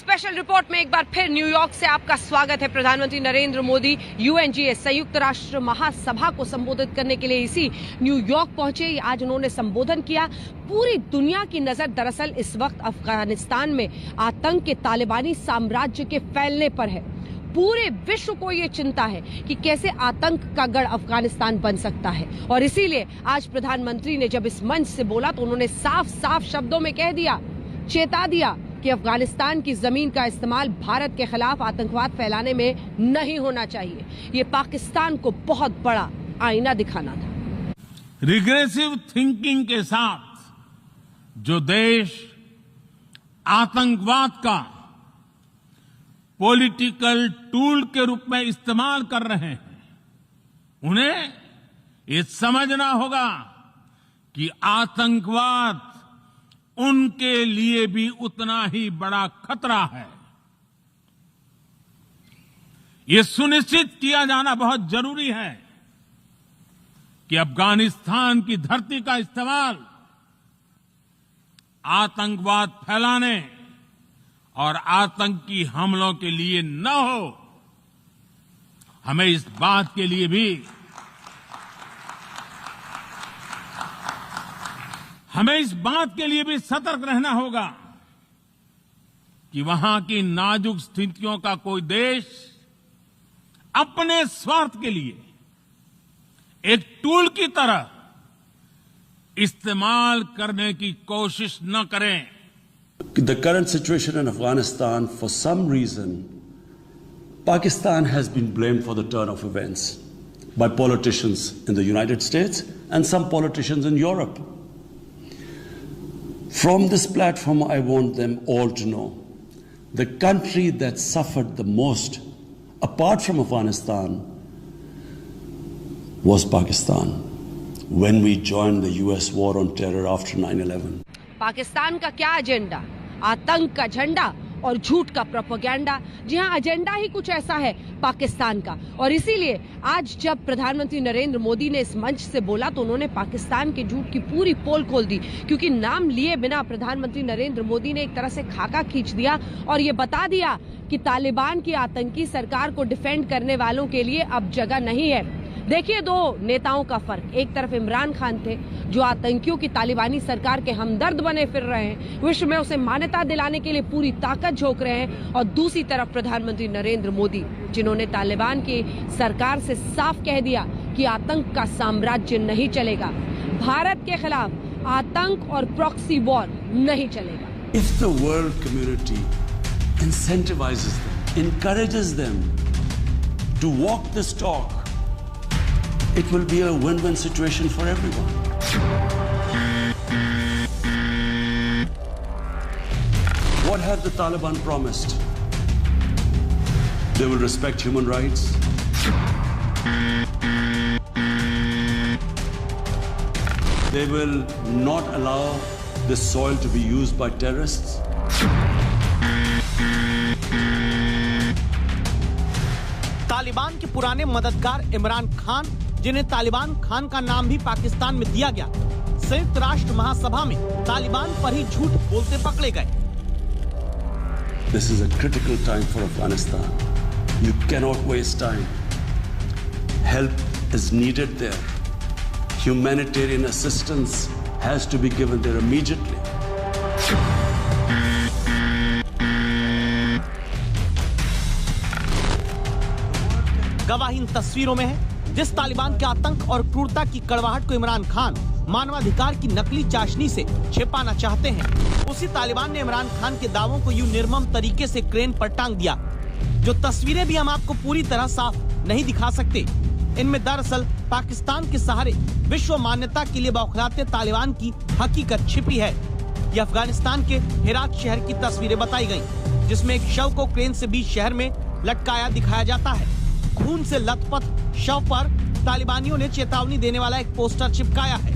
Special report में एक बार फिर न्यूयॉर्क से आपका स्वागत है। प्रधानमंत्री नरेंद्र मोदी यूएनजीए संयुक्त राष्ट्र महासभा को संबोधित करने के लिए इसी न्यूयॉर्क पहुंचे। आज उन्होंने संबोधन किया। पूरी दुनिया की नजर दरअसल इस वक्त अफगानिस्तान में आतंक के तालिबानी साम्राज्य के फैलने पर है। पूरे विश्व को ये चिंता है कि कैसे आतंक का गढ़ अफगानिस्तान बन सकता है, और इसीलिए आज प्रधानमंत्री ने जब इस मंच से बोला तो उन्होंने साफ साफ शब्दों में कह दिया, चेता दिया कि अफगानिस्तान की जमीन का इस्तेमाल भारत के खिलाफ आतंकवाद फैलाने में नहीं होना चाहिए। ये पाकिस्तान को बहुत बड़ा आईना दिखाना था। रिग्रेसिव थिंकिंग के साथ जो देश आतंकवाद का पॉलिटिकल टूल के रूप में इस्तेमाल कर रहे हैं, उन्हें ये समझना होगा कि आतंकवाद उनके लिए भी उतना ही बड़ा खतरा है। ये सुनिश्चित किया जाना बहुत जरूरी है कि अफगानिस्तान की धरती का इस्तेमाल आतंकवाद फैलाने और आतंकी हमलों के लिए न हो। हमें इस बात के लिए भी सतर्क रहना होगा कि वहां की नाजुक स्थितियों का कोई देश अपने स्वार्थ के लिए एक टूल की तरह इस्तेमाल करने की कोशिश न करें। The current situation in Afghanistan, for some reason, Pakistan has been blamed for the turn of events by politicians in the United States and some politicians in Europe. From this platform, I want them all to know the country that suffered the most, apart from Afghanistan, was Pakistan when we joined the US war on terror after 9/11. Pakistan का क्या agenda? आतंक का झंडा और झूठ का propaganda. जी हां, agenda ही कुछ ऐसा है पाकिस्तान का। और इसीलिए आज जब प्रधानमंत्री नरेंद्र मोदी ने इस मंच से बोला तो उन्होंने पाकिस्तान के झूठ की पूरी पोल खोल दी, क्योंकि नाम लिए बिना प्रधानमंत्री नरेंद्र मोदी ने एक तरह से खाका खींच दिया और ये बता दिया कि तालिबान की आतंकी सरकार को डिफेंड करने वालों के लिए अब जगह नहीं है। देखिए दो नेताओं का फर्क। एक तरफ इमरान खान थे जो आतंकियों की तालिबानी सरकार के हमदर्द बने फिर रहे हैं, विश्व में उसे मान्यता दिलाने के लिए पूरी ताकत झोंक रहे हैं, और दूसरी तरफ प्रधानमंत्री नरेंद्र मोदी जिन्होंने तालिबान की सरकार से साफ कह दिया कि आतंक का साम्राज्य नहीं चलेगा, भारत के खिलाफ आतंक और प्रॉक्सी वॉर नहीं चलेगा। If the world community incentivizes them, encourages them to walk this talk, it will be a win-win situation for everyone. What have the Taliban promised? They will respect human rights. They will not allow this soil to be used by terrorists. Taliban के पुराने मददगार इमरान खान, जिन्हें तालिबान खान का नाम भी पाकिस्तान में दिया गया, संयुक्त राष्ट्र महासभा में तालिबान पर ही झूठ बोलते पकड़े गए। This is a critical time for Afghanistan. You cannot waste time. Help is needed there. Humanitarian assistance has to be given there immediately. गवाही इन तस्वीरों में है। जिस तालिबान के आतंक और क्रूरता की कड़वाहट को इमरान खान मानवाधिकार की नकली चाशनी से छिपाना चाहते हैं, उसी तालिबान ने इमरान खान के दावों को यूं निर्मम तरीके से क्रेन पर टांग दिया। जो तस्वीरें भी हम आपको पूरी तरह साफ नहीं दिखा सकते, इनमें दरअसल पाकिस्तान के सहारे विश्व मान्यता के लिए बौखलाते तालिबान की हकीकत छिपी है। ये अफगानिस्तान के हेरात शहर की तस्वीरें बताई गयी, जिसमें एक शव को क्रेन से बीच शहर में लटकाया दिखाया जाता है। खून से लथपथ शव पर तालिबानियों ने चेतावनी देने वाला एक पोस्टर चिपकाया है।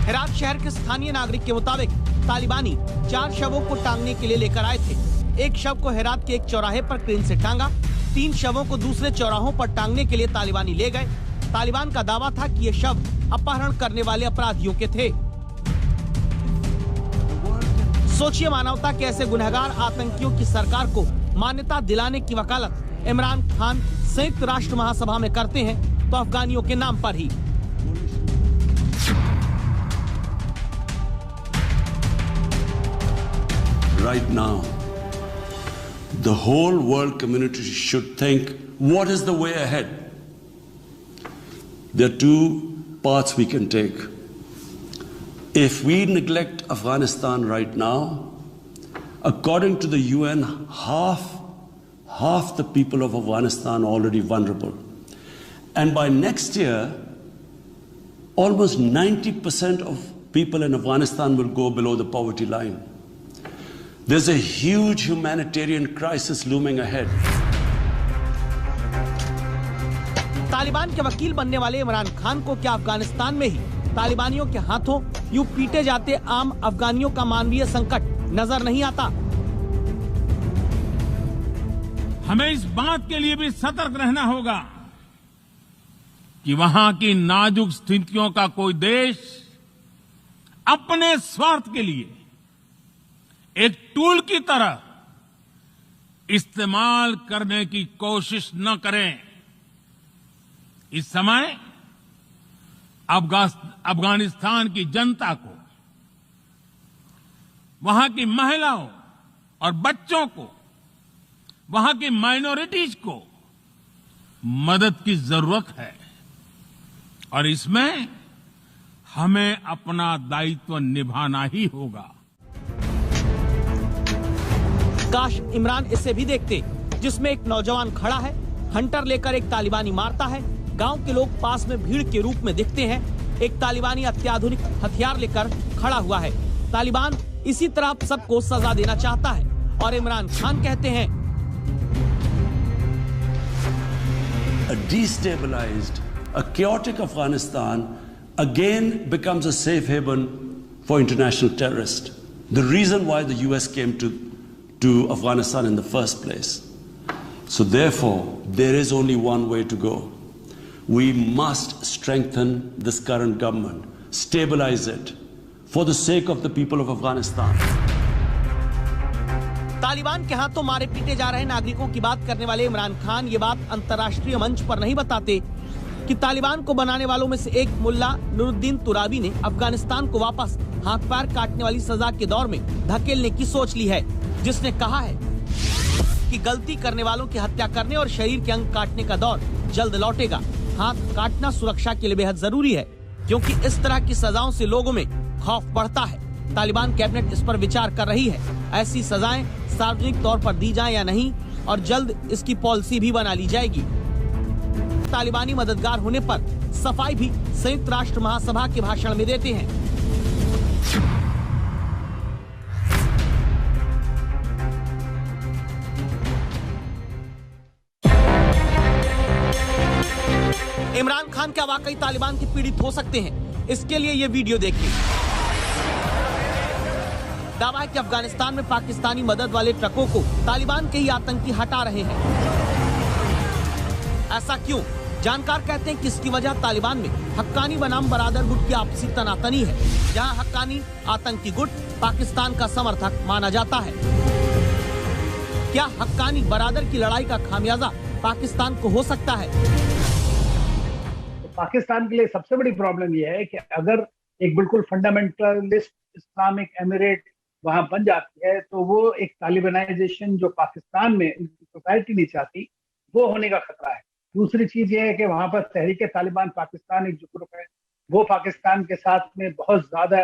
हेरात शहर के स्थानीय नागरिक के मुताबिक तालिबानी 4 शवों को टांगने के लिए लेकर आए थे। एक शव को हेरात के एक चौराहे पर क्रेन से टांगा, 3 शवों को दूसरे चौराहों पर टांगने के लिए तालिबानी ले गए। तालिबान का दावा था कि ये शव अपहरण करने वाले अपराधियों के थे। सोचिए, मानवता के ऐसे गुनहगार आतंकियों की सरकार को मान्यता दिलाने की वकालत इमरान खान संयुक्त राष्ट्र महासभा में करते हैं, तो अफगानियों के नाम पर ही। Right now, the whole world community should think, what is the way ahead? There are two paths we can take. If we neglect Afghanistan right now, according to the UN, half the people of Afghanistan are already vulnerable. And by next year, almost 90% of people in Afghanistan will go below the poverty line. There's a huge humanitarian crisis looming ahead. Taliban के वकील बनने वाले इमरान खान को क्या अफगानिस्तान में ही तालिबानियों के हाथों यूं पीटे जाते आम अफगानियों का मानवीय संकट नजर नहीं आता? हमें इस बात के लिए भी सतर्क रहना होगा कि वहां की नाजुक स्थितियों का कोई देश अपने स्वार्थ के लिए एक टूल की तरह इस्तेमाल करने की कोशिश न करें। इस समय अफगानिस्तान की जनता को, वहां की महिलाओं और बच्चों को, वहां की माइनॉरिटीज को मदद की जरूरत है और इसमें हमें अपना दायित्व निभाना ही होगा। काश इमरान इसे भी देखते, जिसमें एक नौजवान खड़ा है, हंटर लेकर एक तालिबानी मारता है, गांव के लोग पास में भीड़ के रूप में दिखते हैं, एक तालिबानी अत्याधुनिक हथियार लेकर खड़ा हुआ है। तालिबान इसी तरह सबको सजा देना चाहता है और इमरान खान कहते हैं, A destabilized, a chaotic Afghanistan again becomes a safe haven for international terrorists. The reason why the US came to Afghanistan in the first place. So therefore, there is only one way to go. We must strengthen this current government, stabilize it, for the sake of the people of Afghanistan. Taliban के हाथों मारे पीटे जा रहे नागरिकों की बात करने वाले इमरान खान ये बात अंतर्राष्ट्रीय मंच पर नहीं बताते कि तालिबान को बनाने वालों में से एक मुल्ला नूरुद्दीन तुराबी ने अफगानिस्तान को वापस हाथ पैर काटने वाली सजा के दौर में धकेलने की सोच ली है, जिसने कहा है कि गलती करने वालों की हत्या करने और शरीर के अंग काटने का दौर जल्द लौटेगा। हाथ काटना सुरक्षा के लिए बेहद जरूरी है, क्योंकि इस तरह की सजाओं से लोगों में खौफ बढ़ता है। तालिबान कैबिनेट इस पर विचार कर रही है, ऐसी सजाएं सार्वजनिक तौर पर दी जाएं या नहीं, और जल्द इसकी पॉलिसी भी बना ली जाएगी। तालिबानी मददगार होने पर सफाई भी संयुक्त राष्ट्र महासभा के भाषण में देते हैं। इमरान खान क्या वाकई तालिबान के पीड़ित हो सकते हैं? इसके लिए ये वीडियो देखिए। दावा है कि अफगानिस्तान में पाकिस्तानी मदद वाले ट्रकों को तालिबान के ही आतंकी हटा रहे हैं। ऐसा क्यों? जानकार कहते हैं कि इसकी वजह तालिबान में हक्कानी बनाम बरादर गुट की आपसी तनातनी है, जहां हक्कानी आतंकी गुट पाकिस्तान का समर्थक माना जाता है। क्या हक्कानी बरादर की लड़ाई का खामियाजा पाकिस्तान को हो सकता है? पाकिस्तान के लिए सबसे बड़ी प्रॉब्लम यह है कि अगर एक बिल्कुल फंडामेंटलिस्ट इस्लामिक एमिरेट वहां बन जाती है, तो वो एक तालिबानाइजेशन जो पाकिस्तान में सोसाइटी नहीं चाहती, वो होने का खतरा है। दूसरी चीज ये है कि वहां पर तहरीक तालिबान पाकिस्तान एक जो ग्रुप है, वो पाकिस्तान के साथ में बहुत ज्यादा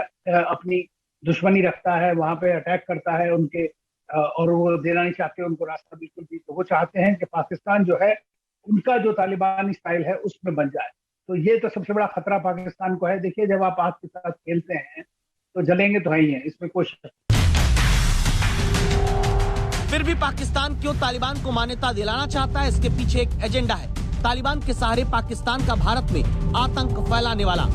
अपनी दुश्मनी रखता है, वहां पे अटैक करता है उनके, और वो देना नहीं चाहते उनको रास्ता बिल्कुल भी। तो वो चाहते हैं कि पाकिस्तान जो है उनका जो तालिबानी स्टाइल है उसमें बन जाए। तो ये तो सबसे बड़ा खतरा पाकिस्तान को है। देखिए, जब आप आग के साथ खेलते हैं तो जलेंगे तो है ही है, इसमें कोई शक। फिर भी पाकिस्तान क्यों तालिबान को मान्यता दिलाना चाहता है? इसके पीछे एक एजेंडा है, तालिबान के सहारे पाकिस्तान का भारत में आतंक फैलाने वाला।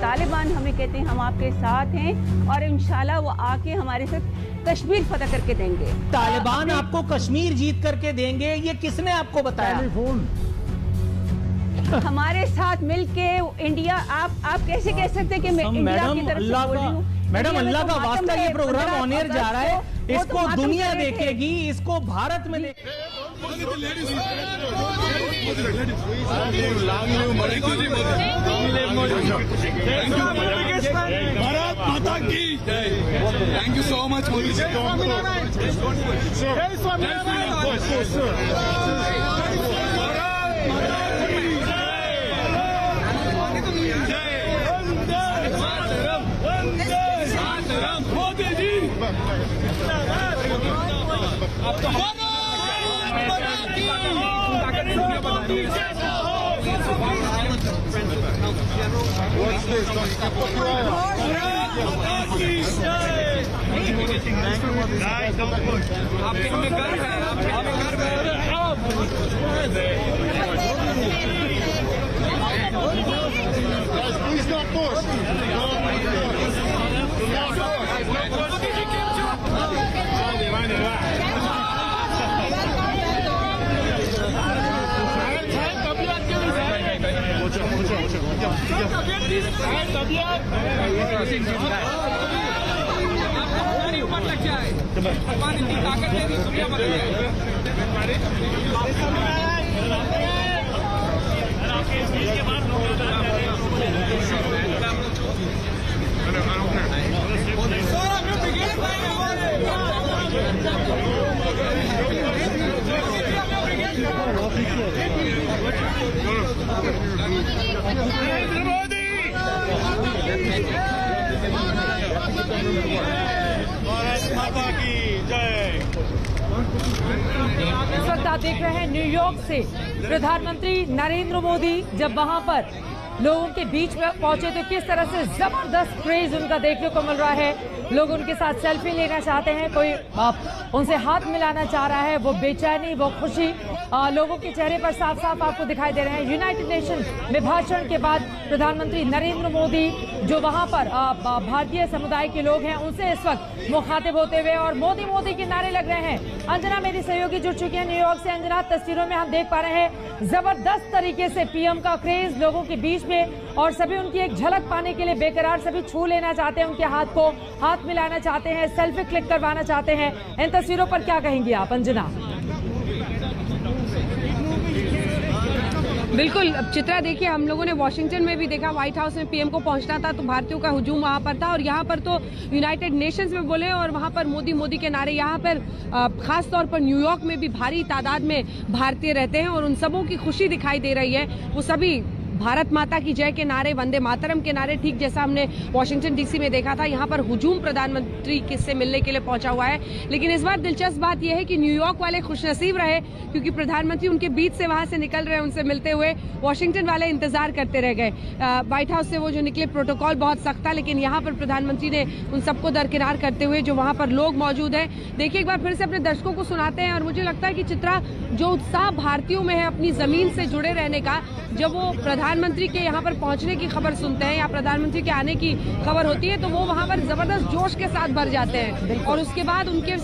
तालिबान हमें कहते हैं हम आपके साथ हैं और इंशाल्लाह वो आके हमारे साथ कश्मीर फतह करके देंगे। तालिबान आपको कश्मीर जीत करके देंगे, ये किसने आपको बताया? हमारे साथ मिलके इंडिया, आप कैसे कह सकते हैं कि मैं इंडिया की तरफ से बोल रही हूँ? मैडम अल्लाह का वास्ता ये प्रोग्राम ऑन एयर जा रहा है, इसको दुनिया देखेगी, इसको भारत में भारत माता की thank you so much Modi ji. Modi ji आपके हमें गर्व है, ऊपर लग जाए भगवान इतनी ताकत दे दी, दुनिया बदल माता की जय। इस वक्त आप देख रहे हैं न्यूयॉर्क से प्रधानमंत्री नरेंद्र मोदी जब वहां पर लोगों के बीच में पहुंचे तो किस तरह से जबरदस्त क्रेज उनका देखने को मिल रहा है। लोग उनके साथ सेल्फी लेना चाहते हैं, कोई उनसे हाथ मिलाना चाह रहा है। वो बेचैनी, वो खुशी लोगों के चेहरे पर साफ साफ आपको दिखाई दे रहे हैं। यूनाइटेड नेशन में भाषण के बाद प्रधानमंत्री नरेंद्र मोदी जो वहां पर भारतीय समुदाय के लोग हैं उनसे इस वक्त मुखातिब होते हुए और मोदी मोदी के नारे लग रहे हैं। अंजना मेरी सहयोगी जुड़ चुकी है न्यूयॉर्क से। अंजना, तस्वीरों में हम देख पा रहे हैं जबरदस्त तरीके से पीएम का क्रेज लोगों के बीच में और सभी उनकी एक झलक पाने के लिए बेकरार, सभी छू लेना चाहते हैं, उनके हाथ को हाथ मिलाना चाहते हैं, सेल्फी क्लिक करवाना चाहते हैं। इन तस्वीरों पर क्या कहेंगी आप अंजना? बिल्कुल, अब चित्रा देखिए, हम लोगों ने वॉशिंगटन में भी देखा, व्हाइट हाउस में पीएम को पहुंचना था तो भारतीयों का हुजूम वहां पर था और यहाँ पर तो यूनाइटेड नेशंस में बोले और वहां पर मोदी मोदी के नारे। यहाँ पर खास तौर पर न्यूयॉर्क में भी भारी तादाद में भारतीय रहते हैं और उन सबों की खुशी दिखाई दे रही है। वो सभी भारत माता की जय के नारे, वंदे मातरम के नारे, ठीक जैसा हमने वॉशिंगटन डीसी में देखा था। यहाँ पर हुजूम प्रधानमंत्री किससे मिलने के लिए पहुंचा हुआ है। लेकिन इस बार दिलचस्प बात यह है कि न्यूयॉर्क वाले खुशनसीब रहे क्योंकि प्रधानमंत्री उनके बीच से वहां से निकल रहे, उनसे मिलते हुए। वॉशिंगटन वाले इंतजार करते रह गए। व्हाइट हाउस से वो जो निकले, प्रोटोकॉल बहुत सख्त था, लेकिन यहाँ पर प्रधानमंत्री ने उन सबको दरकिनार करते हुए जो वहां पर लोग मौजूद हैं, देखिए एक बार फिर से अपने दर्शकों को सुनाते हैं। और मुझे लगता है कि चित्रा, जो उत्साह भारतीयों में है अपनी जमीन से जुड़े रहने का, जब वो प्रधानमंत्री के यहाँ पर पहुंचने की खबर सुनते हैं या प्रधानमंत्री के आने की खबर होती है तो वो वहां पर जबरदस्त जोश के साथ भर जाते हैं और उसके बाद उनके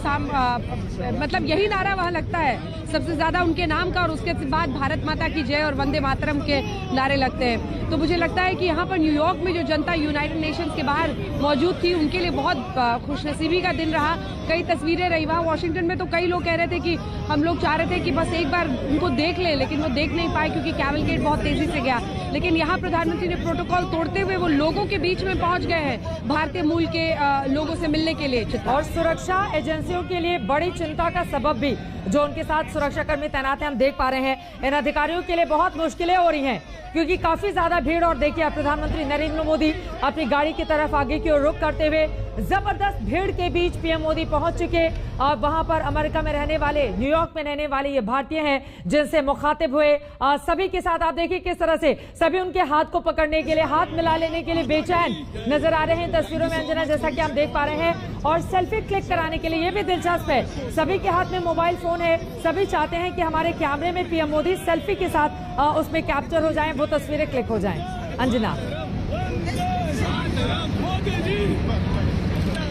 मतलब यही नारा वहां लगता है सबसे ज्यादा उनके नाम का और उसके बाद भारत माता की जय और वंदे मातरम के नारे लगते हैं। तो मुझे लगता है कि यहाँ पर न्यूयॉर्क में जो जनता यूनाइटेड नेशंस के बाहर मौजूद थी उनके लिए बहुत खुशनसीबी का दिन रहा। कई तस्वीरें रही वहाँ वॉशिंगटन में, तो कई लोग कह रहे थे कि हम लोग चाह रहे थे कि बस एक बार उनको देख लें, लेकिन वो देख नहीं पाए क्योंकि कैवलकेड बहुत तेजी से गया। लेकिन यहाँ प्रधानमंत्री ने प्रोटोकॉल तोड़ते हुए वो लोगों के बीच में पहुंच गए हैं भारतीय मूल के लोगों से मिलने के लिए। और सुरक्षा एजेंसियों के लिए बड़ी चिंता का सबब भी जो उनके साथ सुरक्षाकर्मी तैनात हैं, हम देख पा रहे हैं। इन अधिकारियों के लिए बहुत मुश्किलें हो रही हैं क्योंकि काफी ज्यादा भीड़। और देखिए प्रधानमंत्री नरेंद्र मोदी अपनी गाड़ी की तरफ आगे की ओर रुख करते हुए जबरदस्त भीड़ के बीच पीएम मोदी पहुंच चुके और वहां पर अमेरिका में रहने वाले, न्यूयॉर्क में रहने वाले ये भारतीय हैं जिनसे मुखातिब हुए। सभी के साथ आप देखिए किस तरह से सभी उनके हाथ को पकड़ने के लिए, हाथ मिला लेने के लिए बेचैन नजर आ रहे हैं तस्वीरों में अंजना, जैसा कि हम देख पा रहे हैं। और सेल्फी क्लिक कराने के लिए ये भी दिलचस्प है, सभी के हाथ में मोबाइल फोन है, सभी चाहते हैं कि हमारे कैमरे में पीएम मोदी सेल्फी के साथ उसमें कैप्चर हो जाएं, वो तस्वीरें क्लिक हो जाएं। अंजना।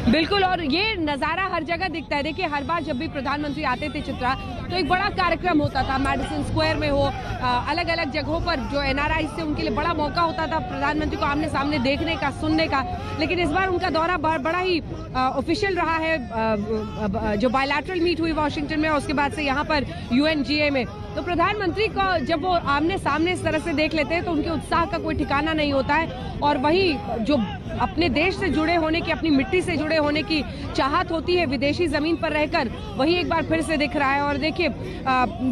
बिल्कुल, और ये नजारा हर जगह दिखता है। देखिए, हर बार जब भी प्रधानमंत्री आते थे चित्रा, तो एक बड़ा कार्यक्रम होता था, मैडिसन स्क्वायर में हो, अलग अलग जगहों पर जो एनआरआई से उनके लिए बड़ा मौका होता था प्रधानमंत्री को आमने सामने देखने का, सुनने का। लेकिन इस बार उनका दौरा बड़ा ही ऑफिशियल रहा है, जो बायलैटरल मीट हुई वॉशिंगटन में और उसके बाद से यहाँ पर UNGA में। तो प्रधानमंत्री को जब वो आमने सामने इस तरह से देख लेते हैं तो उनके उत्साह का कोई ठिकाना नहीं होता है। और वही जो अपने देश से जुड़े होने की, अपनी मिट्टी से जुड़े होने की चाहत होती है विदेशी जमीन पर रहकर, वही एक बार फिर से दिख रहा है। और देखिए,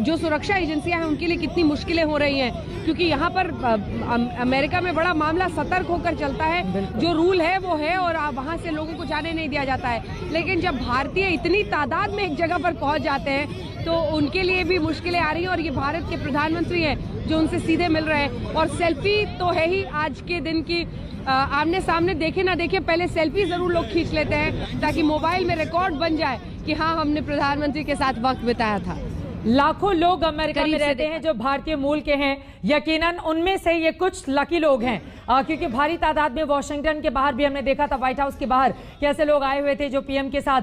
जो सुरक्षा एजेंसियां हैं उनके लिए कितनी मुश्किलें हो रही हैं, क्योंकि यहाँ पर अमेरिका में बड़ा मामला सतर्क होकर चलता है। जो रूल है वो है और वहां से लोगों को जाने नहीं दिया जाता है। लेकिन जब भारतीय इतनी तादाद में एक जगह पर पहुंच जाते हैं तो उनके लिए भी मुश्किलें आ रही हैं। और ये भारत के प्रधानमंत्री हैं जो उनसे सीधे मिल रहे हैं, और सेल्फी तो है ही आज के दिन की। आमने सामने देखे ना देखे, पहले सेल्फी जरूर लोग खींच लेते हैं ताकि मोबाइल में रिकॉर्ड बन जाए कि हाँ, हमने प्रधानमंत्री के साथ वक्त बिताया था। लाखों लोग अमेरिका में रहते हैं जो भारतीय मूल के हैं। यकीनन उनमें से ये कुछ लकी लोग हैं, क्योंकि भारी तादाद में वॉशिंगटन के बाहर भी हमने देखा था, व्हाइट हाउस के बाहर कैसे लोग आए हुए थे जो पीएम के साथ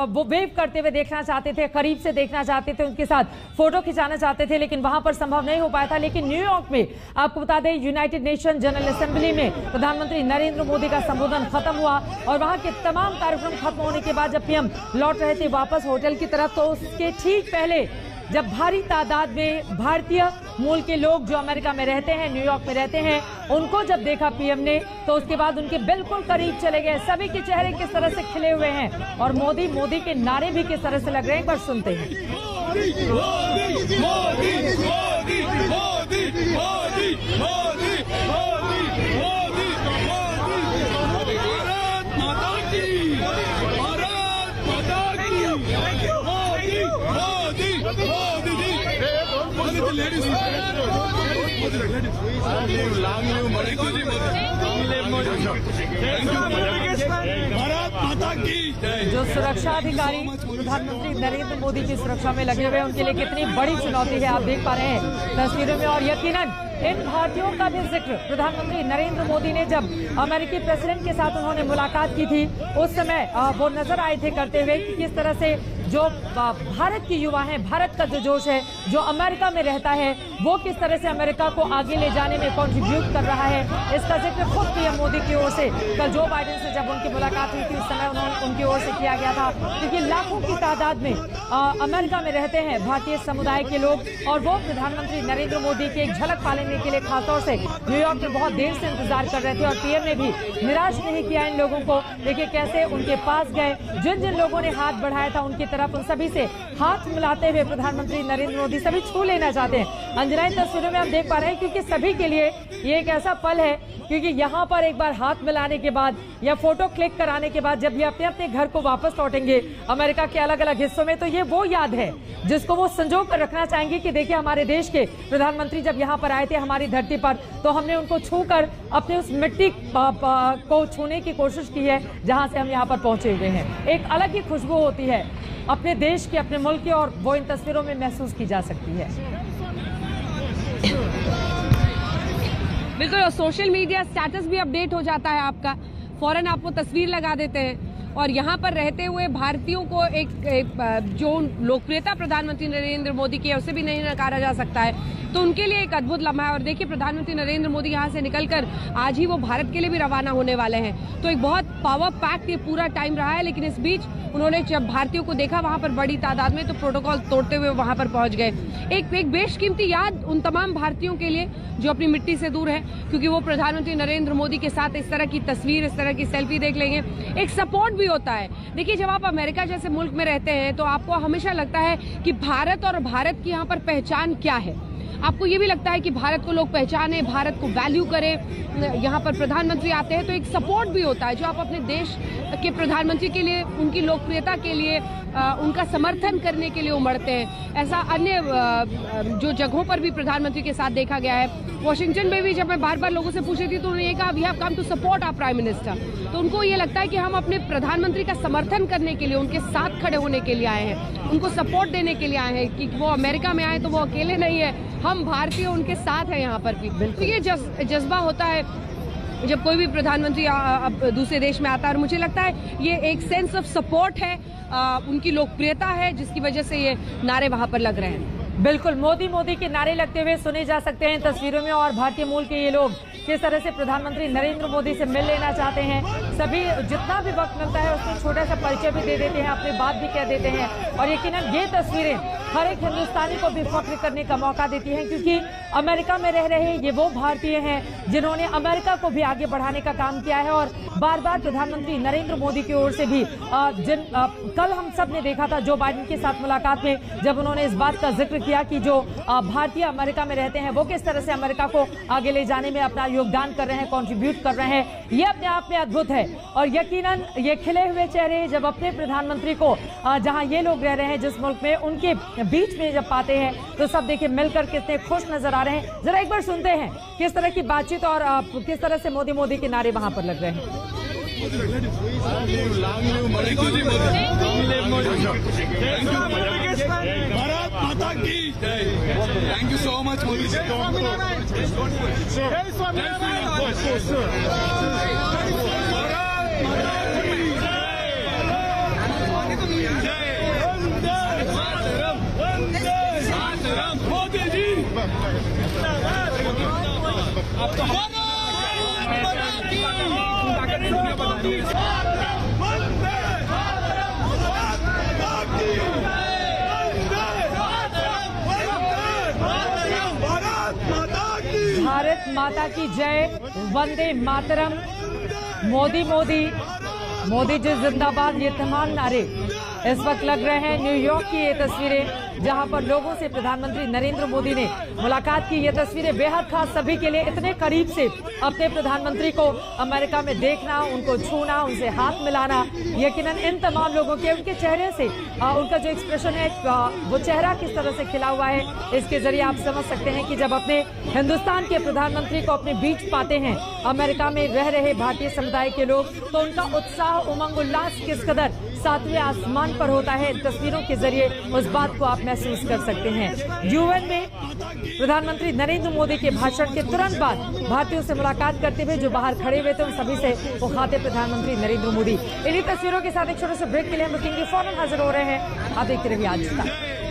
वो वेव करते हुए देखना चाहते थे, करीब से देखना चाहते थे, उनके साथ फोटो खिंचाना चाहते थे, लेकिन वहां पर संभव नहीं हो पाया था। लेकिन न्यूयॉर्क में आपको बता दें, यूनाइटेड नेशन जनरल असेंबली में प्रधानमंत्री नरेंद्र मोदी का संबोधन खत्म हुआ और वहां के तमाम कार्यक्रम खत्म होने के बाद जब पीएम लौट रहे थे वापस होटल की तरफ, तो उसके ठीक पहले जब भारी तादाद में भारतीय मूल के लोग जो अमेरिका में रहते हैं, न्यूयॉर्क में रहते हैं, उनको जब देखा पीएम ने, तो उसके बाद उनके बिल्कुल करीब चले गए। सभी के चेहरे किस तरह से खिले हुए हैं और मोदी मोदी के नारे भी किस तरह से लग रहे हैं, एक बार सुनते हैं। मोदी, मोदी, मोदी, मोदी, मोदी, मोदी, मोदी, मोदी, मोदी, भारत माता की, भारत माता की, मोदी, मोदी, मोदी जी, मोदी जी, लेडीज, भारत माता की। जो सुरक्षा अधिकारी प्रधानमंत्री नरेंद्र मोदी की सुरक्षा में लगे हुए हैं, उनके लिए कितनी बड़ी चुनौती है, आप देख पा रहे हैं तस्वीरों में। और यकीनन इन भारतीयों का भी जिक्र प्रधानमंत्री नरेंद्र मोदी ने जब अमेरिकी प्रेसिडेंट के साथ उन्होंने मुलाकात की थी, उस समय वो नजर आए थे करते हुए कि किस तरह से जो भारत की युवा है, भारत का जो जोश है, जो अमेरिका में रहता है, वो किस तरह से अमेरिका को आगे ले जाने में कंट्रीब्यूट कर रहा है। इसका जिक्र खुद पीएम मोदी की ओर से कल जो बाइडेन से जब उनकी मुलाकात हुई थी उस समय उनकी ओर से किया गया था, क्योंकि लाखों की तादाद में अमेरिका में रहते हैं भारतीय समुदाय के लोग, और वो प्रधानमंत्री नरेंद्र मोदी की एक झलक पाने के लिए खासतौर से न्यूयॉर्क में बहुत देर से इंतजार कर रहे थे। और पीएम ने भी निराश नहीं किया इन लोगों को। देखिए कैसे उनके पास गए, जिन जिन लोगों ने हाथ बढ़ाया था उनकी तरफ, उन सभी से हाथ मिलाते हुए प्रधानमंत्री नरेंद्र मोदी सभी छू लेना चाहते हैं। अंजना, इन तस्वीरों में हम देख पा रहे हैं क्योंकि सभी के लिए ये एक ऐसा पल है, क्योंकि यहाँ पर एक बार हाथ मिलाने के बाद या फोटो क्लिक कराने के बाद जब ये अपने अपने घर को वापस लौटेंगे अमेरिका के अलग अलग हिस्सों में, तो ये वो याद है जिसको वो संजो कर रखना चाहेंगे कि देखिए हमारे देश के प्रधानमंत्री जब यहाँ पर आए थे हमारी धरती पर, तो हमने उनको छू कर अपने उस मिट्टी को छूने की कोशिश की है जहाँ से हम यहाँ पर पहुंचे हुए हैं। एक अलग ही खुशबू होती है अपने देश की, अपने मुल्क की, और वो इन तस्वीरों में महसूस की जा सकती है। बिल्कुल, और सोशल मीडिया स्टेटस भी अपडेट हो जाता है आपका, फौरन आपको तस्वीर लगा देते हैं। और यहाँ पर रहते हुए भारतीयों को एक जो लोकप्रियता प्रधानमंत्री नरेंद्र मोदी की है उसे भी नहीं नकारा जा सकता है, तो उनके लिए एक अद्भुत लम्हा है। और देखिए प्रधानमंत्री नरेंद्र मोदी यहाँ से निकलकर आज ही वो भारत के लिए भी रवाना होने वाले हैं, तो एक बहुत पावर पैक्ड ये पूरा टाइम रहा है। लेकिन इस बीच उन्होंने जब भारतीयों को देखा वहां पर बड़ी तादाद में, तो प्रोटोकॉल तोड़ते हुए वहां पर पहुंच गए। एक बेशकीमती याद उन तमाम भारतीयों के लिए जो अपनी मिट्टी से दूर है, क्योंकि वो प्रधानमंत्री नरेंद्र मोदी के साथ इस तरह की तस्वीर, इस तरह की सेल्फी देख लेंगे, एक सपोर्ट भी होता है। देखिए जब आप अमेरिका जैसे मुल्क में रहते हैं तो आपको हमेशा लगता है कि भारत और भारत की यहाँ पर पहचान क्या है। आपको ये भी लगता है कि भारत को लोग पहचाने, भारत को वैल्यू करें। यहाँ पर प्रधानमंत्री आते हैं तो एक सपोर्ट भी होता है जो आप अपने देश के प्रधानमंत्री के लिए, उनकी लोकप्रियता के लिए, उनका समर्थन करने के लिए उमड़ते हैं। ऐसा अन्य जो जगहों पर भी प्रधानमंत्री के साथ देखा गया है। वॉशिंगटन में भी जब मैं बार बार लोगों से पूछी थी तो उन्होंने ये कहा, we have come to support our prime minister. तो उनको ये लगता है कि हम अपने प्रधानमंत्री का समर्थन करने के लिए, उनके साथ खड़े होने के लिए आए हैं, उनको सपोर्ट देने के लिए आए हैं कि वो अमेरिका में आए तो वो अकेले नहीं है, हम भारतीय उनके साथ हैं यहाँ पर भी। तो ये जज्बा होता है जब कोई भी प्रधानमंत्री अब दूसरे देश में आता है, और मुझे लगता है ये एक सेंस ऑफ सपोर्ट है, उनकी लोकप्रियता है, जिसकी वजह से ये नारे वहां पर लग रहे हैं। बिल्कुल, मोदी मोदी के नारे लगते हुए सुने जा सकते हैं तस्वीरों में। और भारतीय मूल के ये लोग किस तरह से प्रधानमंत्री नरेंद्र मोदी से मिल लेना चाहते हैं। सभी जितना भी वक्त मिलता है उसमें छोटा सा परिचय भी दे देते हैं, अपनी बात भी कह देते हैं। और यकीनन ये तस्वीरें हर एक हिंदुस्तानी को भी फख्र करने का मौका देती हैं, क्योंकि अमेरिका में रह रहे ये वो भारतीय हैं जिन्होंने अमेरिका को भी आगे बढ़ाने का काम किया है। और बार बार प्रधानमंत्री नरेंद्र मोदी की ओर से भी कल हम सब ने देखा था जो बाइडेन के साथ मुलाकात में, जब उन्होंने इस बात का जिक्र किया कि जो भारतीय अमेरिका में रहते हैं वो किस तरह से अमेरिका को आगे ले जाने में अपना योगदान कर रहे हैं, कंट्रीब्यूट कर रहे हैं, ये अपने आप में अद्भुत है। और यकीनन ये खिले हुए चेहरे जब अपने प्रधानमंत्री को जहां ये लोग रह रहे हैं जिस मुल्क में, उनके बीच में जब पाते हैं तो सब देखिए मिलकर कितने खुश नजर आ रहे हैं। जरा एक बार सुनते हैं किस तरह की बातचीत और किस तरह से मोदी मोदी के नारे वहां पर लग रहे हैं। भारत माता की जय। Thank you so much Modi ji. Modi ji Bharat Mata की जय, वंदे मातरम, मोदी मोदी, मोदी जी जिंदाबाद, ये तमाम नारे इस वक्त लग रहे हैं। न्यूयॉर्क की ये तस्वीरें जहां पर लोगों से प्रधानमंत्री नरेंद्र मोदी ने मुलाकात की, ये तस्वीरें बेहद खास सभी के लिए। इतने करीब से अपने प्रधानमंत्री को अमेरिका में देखना, उनको छूना, उनसे हाथ मिलाना, यकीनन इन तमाम लोगों के उनके चेहरे से उनका जो एक्सप्रेशन है, वो चेहरा किस तरह से खिला हुआ है, इसके जरिए आप समझ सकते हैं कि जब अपने हिंदुस्तान के प्रधानमंत्री को अपने बीच पाते हैं अमेरिका में रह रहे भारतीय समुदाय के लोग, तो उनका उत्साह, उमंग, उल्लास किस कदर सातवें आसमान पर होता है, तस्वीरों के जरिए उस बात को आप महसूस कर सकते हैं। यूएन में प्रधानमंत्री नरेंद्र मोदी के भाषण के तुरंत बाद भारतीयों से मुलाकात करते हुए जो बाहर खड़े हुए थे उन सभी से वो खाते प्रधानमंत्री नरेंद्र मोदी। इन्हीं तस्वीरों के साथ एक छोटे से ब्रेक के लिए हम रुकेंगे, फौरन हाजिर हो रहे हैं। आप देखते रहिए आज तक।